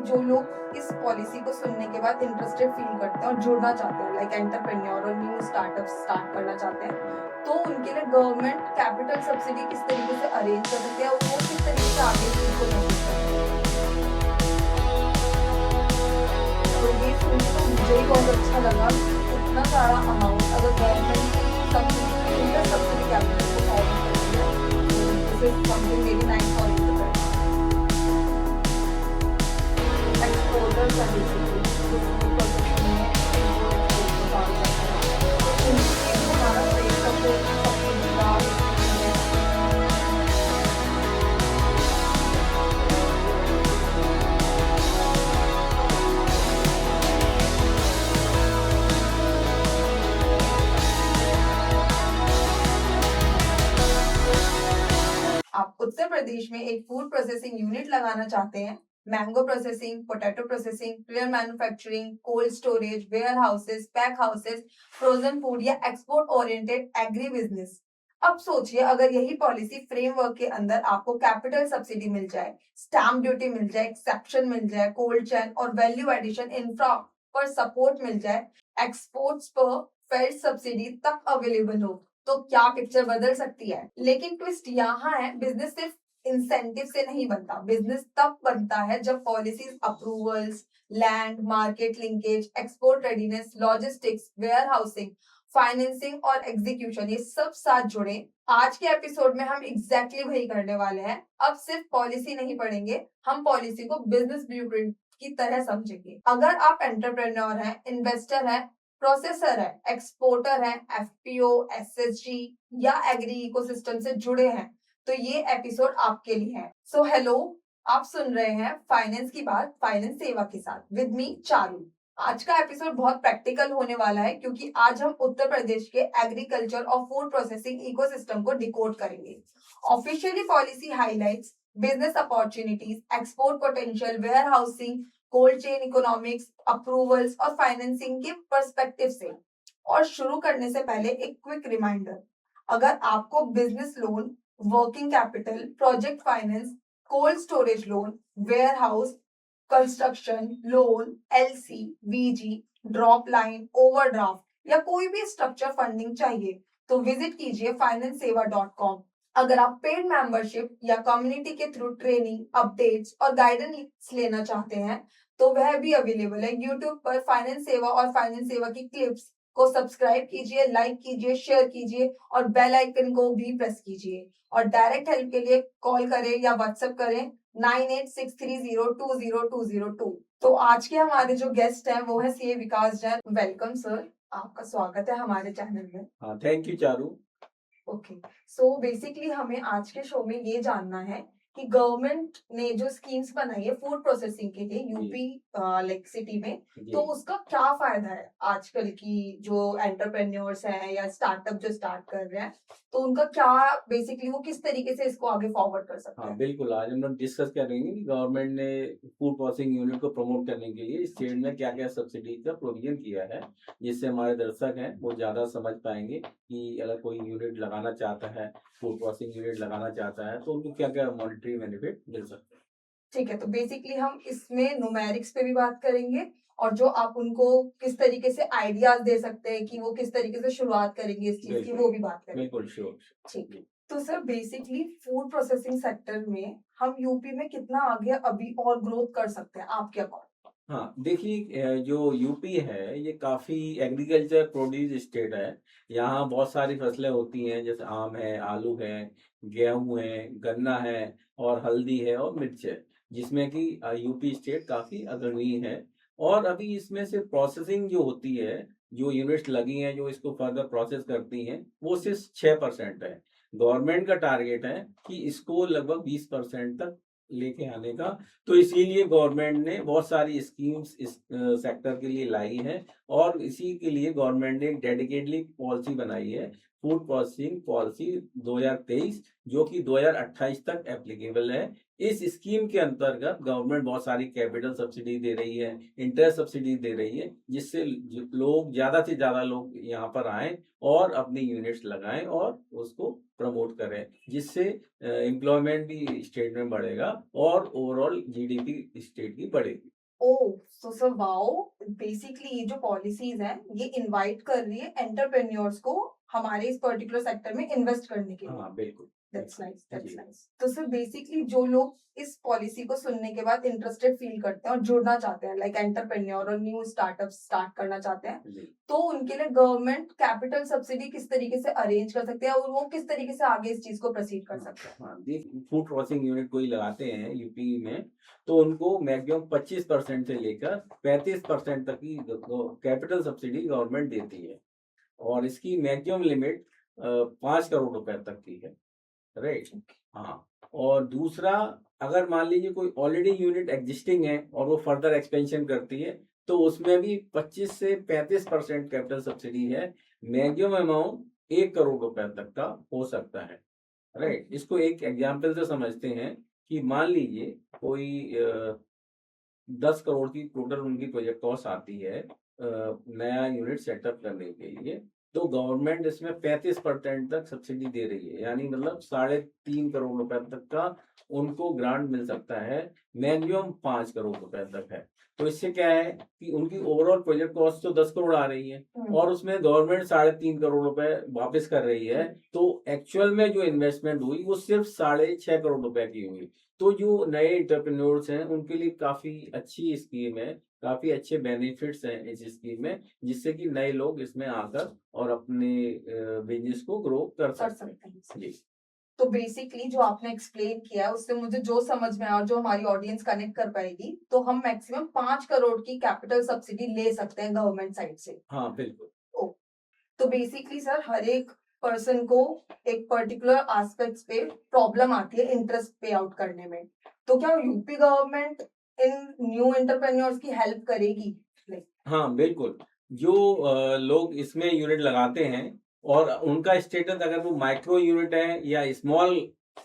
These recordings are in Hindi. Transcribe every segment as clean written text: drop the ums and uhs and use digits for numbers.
जो लोग इस पॉलिसी को सुनने के बाद इंटरेस्टेड फील करते हैं और जुड़ना चाहते हैं, लाइक एंटरप्रेन्योर और न्यू स्टार्टअप स्टार्ट करना चाहते हैं, तो उनके लिए गवर्नमेंट कैपिटल सब्सिडी किस तरीके से अरेंज कर सकती है और वो किस तरीके से आगे इस चीज को मैनेज कर सकते हैं। तो ये सुन के तो मुझे ही बहुत अच्छा लगा कि इतना सारा अमाउंट अगर government subsidy interest subsidy capital को ऑफर करती है, तो this is something very nice for you. Exporters हैं बेसिकली जो फूड प्रोसेसिंग में इम्पोर्ट एक्सपोर्ट का काम करते हैं, तो उनके लिए हमारा ट्रेड सपोर्ट सब्सिडी का आप उत्तर प्रदेश में एक फूड प्रोसेसिंग यूनिट लगाना चाहते हैं, mango processing, potato processing, player manufacturing, cold storage, warehouses, pack houses, frozen food या एक्सपोर्ट ओरिएंटेड एग्री बिजनेस। अब सोचिए अगर यही पॉलिसी फ्रेमवर्क के अंदर आपको कैपिटल सब्सिडी मिल जाए, स्टैम्प ड्यूटी मिल जाए, एक्सेप्शन मिल जाए, कोल्ड चेन और वैल्यू एडिशन इंफ्रा पर सपोर्ट मिल जाए, एक्सपोर्ट्स पर फेयर सब्सिडी तक अवेलेबल हो, तो क्या पिक्चर बदल सकती है। लेकिन ट्विस्ट यहाँ है, बिजनेस सिर्फ इंसेंटिव से नहीं बनता, बिजनेस तब बनता है जब policies, approvals, land, market linkage, export readiness, logistics, warehousing, financing और एग्जीक्यूशन ये सब साथ जुड़े। आज के एपिसोड में हम एग्जैक्टली वही करने वाले हैं। अब सिर्फ पॉलिसी नहीं पढ़ेंगे, हम पॉलिसी को बिजनेस ब्लूप्रिंट की तरह समझेंगे। अगर आप एंटरप्रेन्योर हैं, इन्वेस्टर हैं, प्रोसेसर है, एक्सपोर्टर है, एफपीओ, एसएसजी या एग्री इकोसिस्टम से जुड़े हैं, तो ये एपिसोड आपके लिए है। सो हेलो, आप सुन रहे हैं फाइनेंस की बात फाइनेंस सेवा के साथ विद मी चारू। आज का एपिसोड बहुत प्रैक्टिकल होने वाला है क्योंकि आज हम उत्तर प्रदेश के एग्रीकल्चर और फूड प्रोसेसिंग इकोसिस्टम को डिकोड करेंगे। Officially policy highlights business opportunities, export potential, warehousing, cold chain economics, approvals और फाइनेंसिंग के पर्सपेक्टिव से। और शुरू करने से पहले एक क्विक रिमाइंडर, अगर आपको business loan, working capital, project finance, cold storage loan, warehouse, construction loan, LC, BG, drop line, overdraft या कोई भी स्ट्रक्चर फंडिंग चाहिए तो विजिट कीजिए financesewa.com। अगर आप पेड मेंबरशिप या कम्युनिटी के थ्रू ट्रेनिंग, अपडेट्स और गाइडेंस लेना चाहते हैं तो वह भी अवेलेबल है। यूट्यूब पर फाइनेंस सेवा और फाइनेंस सेवा की क्लिप्स को सब्सक्राइब कीजिए, लाइक कीजिए, शेयर कीजिए और बेल आइकन को भी प्रेस कीजिए। और डायरेक्ट हेल्प के लिए कॉल करें या व्हाट्सएप करें 9863020202। तो आज के हमारे जो गेस्ट हैं वो है सीए विकास जैन। वेलकम सर, आपका स्वागत है हमारे चैनल में। हाँ, thank you Charu. Okay, so basically हमें आज के शो में ये जानना है कि गवर्नमेंट ने जो स्कीम्स बनाई है फूड प्रोसेसिंग के लिए यूपी लाइक सिटी में, तो उसका क्या फायदा है आजकल की जो एंटरप्रेन्योर्स हैं या स्टार्टअप जो स्टार्ट कर रहे हैं, तो उनका क्या बेसिकली वो किस तरीके से इसको आगे फॉरवर्ड कर सकते हाँ, हैं। बिल्कुल। आज हम लोग डिस्कस करेंगे कि गवर्नमेंट ने फूड प्रोसेसिंग यूनिट को प्रमोट करने के लिए स्टेट में क्या क्या सब्सिडी का प्रोविजन किया है, जिससे हमारे दर्शक हैं वो ज़्यादा समझ पाएंगे कि अगर कोई यूनिट लगाना चाहता है, फूड प्रोसेसिंग यूनिट लगाना चाहता है, तो उनको क्या क्या मॉनिटरी बेनिफिट मिल सकते हैं। ठीक है, तो बेसिकली हम इसमें न्यूमेरिक्स पे भी बात करेंगे और जो आप उनको किस तरीके से आइडियाज दे सकते हैं कि वो किस तरीके से शुरुआत करेंगे इस चीज की, वो भी बात करेंगे। बिल्कुल, श्योर। ठीक है, तो sir basically food processing sector में हम यूपी में कितना आगे अभी और ग्रोथ कर सकते हैं आपके अकॉर्डिंग। हाँ, देखिए, जो यूपी है ये काफ़ी एग्रीकल्चर प्रोड्यूस स्टेट है। यहाँ बहुत सारी फसलें होती हैं, जैसे आम है, आलू है, गेहूँ है, गन्ना है और हल्दी है और मिर्च है, जिसमें कि यूपी स्टेट काफ़ी अग्रणी है। और अभी इसमें से प्रोसेसिंग जो होती है, जो यूनिट्स लगी हैं, जो इसको फर्दर प्रोसेस करती हैं, वो सिर्फ 6% है। गवर्नमेंट का टारगेट है कि इसको लगभग 20% तक लेके आने का। तो इसीलिए गवर्नमेंट ने बहुत सारी स्कीम्स इस सेक्टर के लिए लाई हैं और इसी के लिए गवर्नमेंट ने एक डेडिकेटली पॉलिसी बनाई है, फूड प्रोसेसिंग पॉलिसी 2023, जो कि 2028 तक एप्लीकेबल है। इस स्कीम के अंतर्गत गवर्नमेंट बहुत सारी कैपिटल सब्सिडी दे रही है, इंटरेस्ट सब्सिडी दे रही है, जिससे लोग ज़्यादा से ज़्यादा लोग यहाँ पर आएँ और अपनी यूनिट्स लगाएँ और उसको प्रमोट करें, जिससे एम्प्लॉयमेंट भी स्टेट में बढ़ेगा और ओवरऑल जीडीपी स्टेट की बढ़ेगी। ओह, सो सर वाओ, बेसिकली ये जो पॉलिसीज हैं ये इनवाइट कर रही है एंटरप्रेन्योर्स को हमारे इस पर्टिकुलर सेक्टर में इन्वेस्ट करने के लिए। हाँ बिल्कुल। दैट्स नाइस, दैट्स जी। नाइस। तो सर बेसिकली जो लोग इस पॉलिसी को सुनने के बाद इंटरेस्टेड फील करते हैं और जुड़ना चाहते हैं, लाइक एंटरप्रेन्योर और न्यू स्टार्टअप स्टार्ट करना चाहते हैं, जी। तो उनके लिए गवर्नमेंट कैपिटल सब्सिडी किस तरीके से अरेंज कर सकते हैं और वो किस तरीके से आगे इस चीज को प्रोसीड कर सकते हैं? हाँ, देखिए फूड प्रोसेसिंग यूनिट कोई लगाते हैं यूपी में, तो उनको मैक्सिमम 25% से लेकर 35% तक की कैपिटल सब्सिडी गवर्नमेंट देती है, और इसकी मैक्सिमम लिमिट 5 करोड़ रुपए तक की है, राइट। हाँ, और दूसरा, अगर मान लीजिए कोई ऑलरेडी यूनिट एग्जिस्टिंग है और वो फर्दर एक्सपेंशन करती है, तो उसमें भी 25 से 35% कैपिटल सब्सिडी है। मैक्सिमम अमाउंट 1 करोड़ रुपए तक का हो सकता है, राइट। इसको एक एग्जाम्पल से समझते हैं कि मान लीजिए कोई 10 करोड़ की टोटल उनकी प्रोजेक्ट कॉस्ट आती है नया यूनिट सेटअप करने के लिए, तो गवर्नमेंट इसमें 35% तक सब्सिडी दे रही है, यानी मतलब 3.5 करोड़ रुपए तक का उनको ग्रांट मिल सकता है। मैक्सिमम 5 करोड़ रुपए तक है। तो इससे क्या है कि उनकी ओवरऑल प्रोजेक्ट कॉस्ट तो 10 करोड़ आ रही है और उसमें गवर्नमेंट 3.5 करोड़ रुपए वापस कर रही है, तो एक्चुअल में जो इन्वेस्टमेंट हुई वो सिर्फ 6.5 करोड़ रुपए की हुई। तो जो नए एंटरप्रेन्योर्स हैं उनके लिए काफी अच्छी स्कीम है, काफी अच्छे बेनिफिट्स हैं इस स्कीम में, जिससे कि नए लोग इसमें आकर और अपने बिजनेस को ग्रो कर सकते हैं। जी। तो बेसिकली जो आपने एक्सप्लेन किया है उससे मुझे जो समझ में आया और जो हमारी ऑडियंस कनेक्ट कर पाएगी, तो हम मैक्सिमम 5 करोड़ की कैपिटल सब्सिडी ले सकते हैं गवर्नमेंट साइड से। हाँ बिल्कुल। तो बेसिकली सर हर एक पर्सन को एक पर्टिकुलर एस्पेक्ट्स पे प्रॉब्लम आती है इंटरेस्ट पे आउट करने में, तो क्या UP government in new entrepreneurs की हेल्प करेगी? हाँ बिल्कुल। जो लोग इसमें यूनिट लगाते हैं और उनका स्टेटस अगर वो माइक्रो यूनिट है या स्मॉल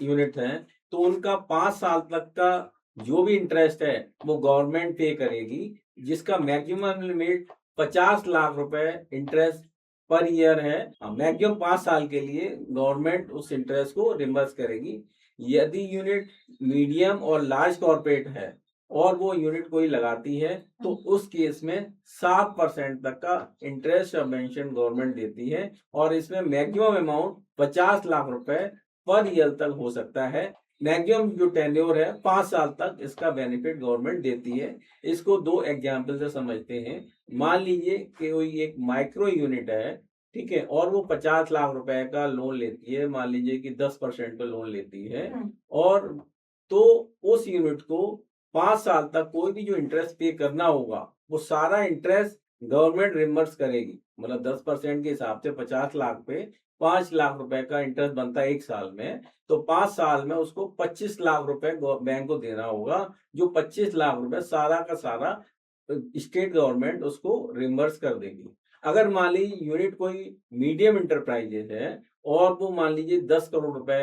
यूनिट है, तो उनका 5 साल तक का जो भी इंटरेस्ट है वो गवर्नमेंट पे करेगी, जिसका मैक्सिमम लिमिट 50 लाख रुपए इंटरेस्ट पर ईयर है। मैक्सिमम 5 साल के लिए गवर्नमेंट उस इंटरेस्ट को रिम्बर्स करेगी। यदि यूनिट मीडियम और लार्ज कॉर्पोरेट है और वो यूनिट कोई लगाती है, तो उस केस में 7% तक का इंटरेस्ट सबवेंशन गवर्नमेंट देती है, और इसमें मैक्सिमम अमाउंट 50 लाख रुपए पर ईयर तक हो सकता है। मैक्सिमम जो टेन्योर है 5 साल तक इसका बेनिफिट गवर्नमेंट देती है। इसको 2 एग्जाम्पल से समझते हैं। मान लीजिए कि कोई एक माइक्रो यूनिट है, ठीक है, और वो 50 लाख रुपए का लोन लेती है, मान लीजिए कि 10% का लोन लेती है, और तो उस यूनिट को 5 साल तक कोई भी जो इंटरेस्ट पे करना होगा वो सारा इंटरेस्ट गवर्नमेंट रिम्बर्स करेगी। मतलब 10% के हिसाब से 50 लाख पे 5 लाख रुपए का इंटरेस्ट बनता है 1 साल में, तो 5 साल में उसको 25 लाख रुपए बैंक को देना होगा, जो 25 लाख रुपए सारा का सारा स्टेट गवर्नमेंट उसको रिम्बर्स कर देगी। अगर मान लीजिए यूनिट कोई मीडियम इंटरप्राइजेज है और वो मान लीजिए 10 करोड़ रुपए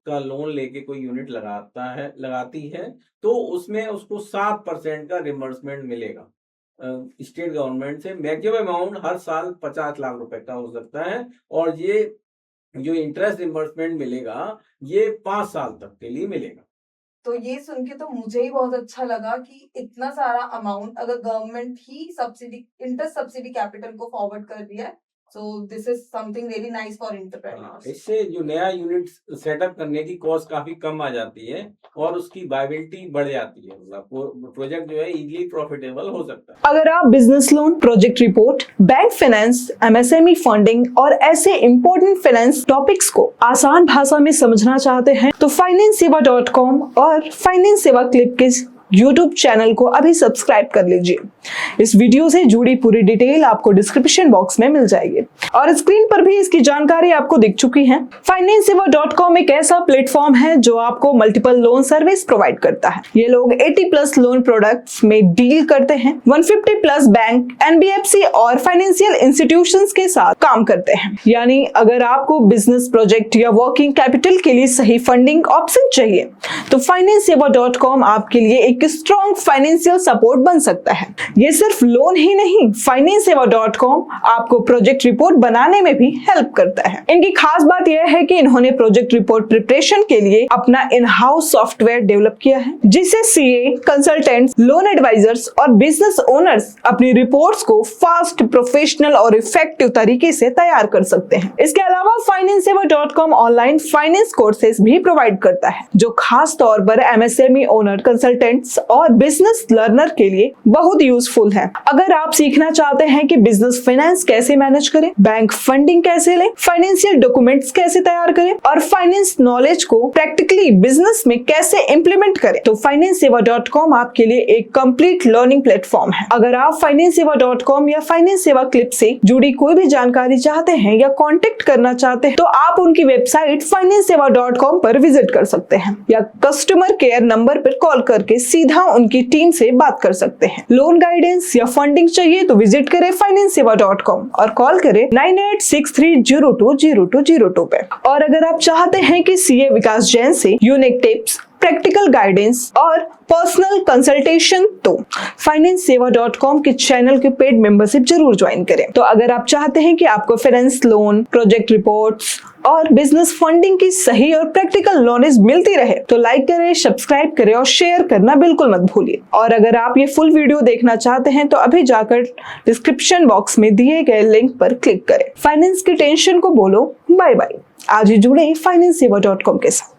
का लोन लेके कोई यूनिट लगाती है, तो उसमें उसको 7% का रिम्बर्समेंट मिलेगा स्टेट गवर्नमेंट से। मैक्सिमम अमाउंट हर साल 50 लाख रुपए का हो सकता है, और ये जो इंटरेस्ट रिम्बर्समेंट मिलेगा ये 5 साल तक के लिए मिलेगा। तो ये सुन के तो मुझे ही बहुत अच्छा लगा कि इतना सारा अमाउंट अगर गवर्नमेंट ही सब्सिडी इंटरेस्ट सब्सिडी कैपिटल को फॉरवर्ड कर रही है, so this is something really nice for entrepreneurs. इससे जो नया यूनिट सेटअप करने की कॉस्ट काफी कम आ जाती है और उसकी वायबिलिटी बढ़ जाती है, मतलब प्रोजेक्ट जो है इजीली प्रॉफिटेबल हो सकता है। अगर आप business loan, project report, bank finance, MSME funding और ऐसे इंपॉर्टेंट फाइनेंस टॉपिक्स को आसान भाषा में समझना चाहते हैं, तो FinanceSeva.com और फाइनेंस सेवा क्लिप के YouTube चैनल को अभी सब्सक्राइब कर लीजिए। इस वीडियो से जुड़ी पूरी डिटेल आपको डिस्क्रिप्शन बॉक्स में मिल जाएगी और स्क्रीन पर भी इसकी जानकारी आपको दिख चुकी है। FinanceSeva.com एक ऐसा प्लेटफॉर्म है जो आपको मल्टीपल लोन सर्विस प्रोवाइड करता है। ये लोग 80+ लोन प्रोडक्ट्स में डील करते हैं, 150+ बैंक, NBFC और फाइनेंशियल इंस्टीट्यूशंस के साथ काम करते हैं। यानी अगर आपको बिजनेस प्रोजेक्ट या वर्किंग कैपिटल के लिए सही फंडिंग ऑप्शन चाहिए, तो FinanceSeva.com आपके लिए एक एक स्ट्रॉन्ग फाइनेंशियल सपोर्ट बन सकता है। ये सिर्फ लोन ही नहीं, FinanceSeva.com आपको प्रोजेक्ट रिपोर्ट बनाने में भी हेल्प करता है। इनकी खास बात यह है कि इन्होंने प्रोजेक्ट रिपोर्ट प्रिपरेशन के लिए अपना इन हाउस सॉफ्टवेयर डेवलप किया है, जिससे सीए, कंसल्टेंट्स, लोन एडवाइजर्स और बिजनेस ओनर्स अपनी रिपोर्ट्स को फास्ट, प्रोफेशनल और इफेक्टिव तरीके से तैयार कर सकते हैं। इसके अलावा FinanceSeva.com ऑनलाइन फाइनेंस कोर्सेज भी प्रोवाइड करता है, जो खास तौर पर MSME ओनर, कंसल्टेंट्स और बिजनेस लर्नर के लिए बहुत यूजफुल है। अगर आप सीखना चाहते हैं कि बिजनेस फाइनेंस कैसे मैनेज करें, बैंक फंडिंग कैसे लें, फाइनेंशियल डॉक्यूमेंट्स कैसे तैयार करें और फाइनेंस नॉलेज को प्रैक्टिकली बिजनेस में कैसे इंप्लीमेंट करें, तो FinanceSeva.com आपके लिए एक कंप्लीट लर्निंग प्लेटफॉर्म है। अगर आप FinanceSeva.com या फाइनेंस सेवा क्लिप से जुड़ी कोई भी जानकारी चाहते हैं या कांटेक्ट करना चाहते हैं, तो आप उनकी वेबसाइट FinanceSeva.com पर विजिट कर सकते हैं या कस्टमर केयर नंबर पर कॉल करके सीधा उनकी टीम से बात कर सकते हैं। लोन गाइडेंस या फंडिंग चाहिए तो विजिट करें FinanceSeva.com और कॉल करें 9863020202 पे। और अगर आप चाहते हैं कि सीए विकास जैन से यूनिक टिप्स, प्रैक्टिकल गाइडेंस और पर्सनल कंसल्टेशन, तो FinanceSeva.com के चैनल के पेड मेंबरशिप जरूर ज्वाइन करें। तो अगर आप चाहते हैं कि आपको फाइनेंस, लोन, प्रोजेक्ट रिपोर्ट्स और बिजनेस फंडिंग की सही और प्रैक्टिकल नॉलेज मिलती रहे, तो लाइक करें, सब्सक्राइब करें और शेयर करना बिल्कुल मत भूलिए। और अगर आप ये फुल वीडियो देखना चाहते हैं तो अभी जाकर डिस्क्रिप्शन बॉक्स में दिए गए लिंक पर क्लिक करें। फाइनेंस की टेंशन को बोलो बाय बाय। आज ही जुड़े FinanceSeva.com के साथ।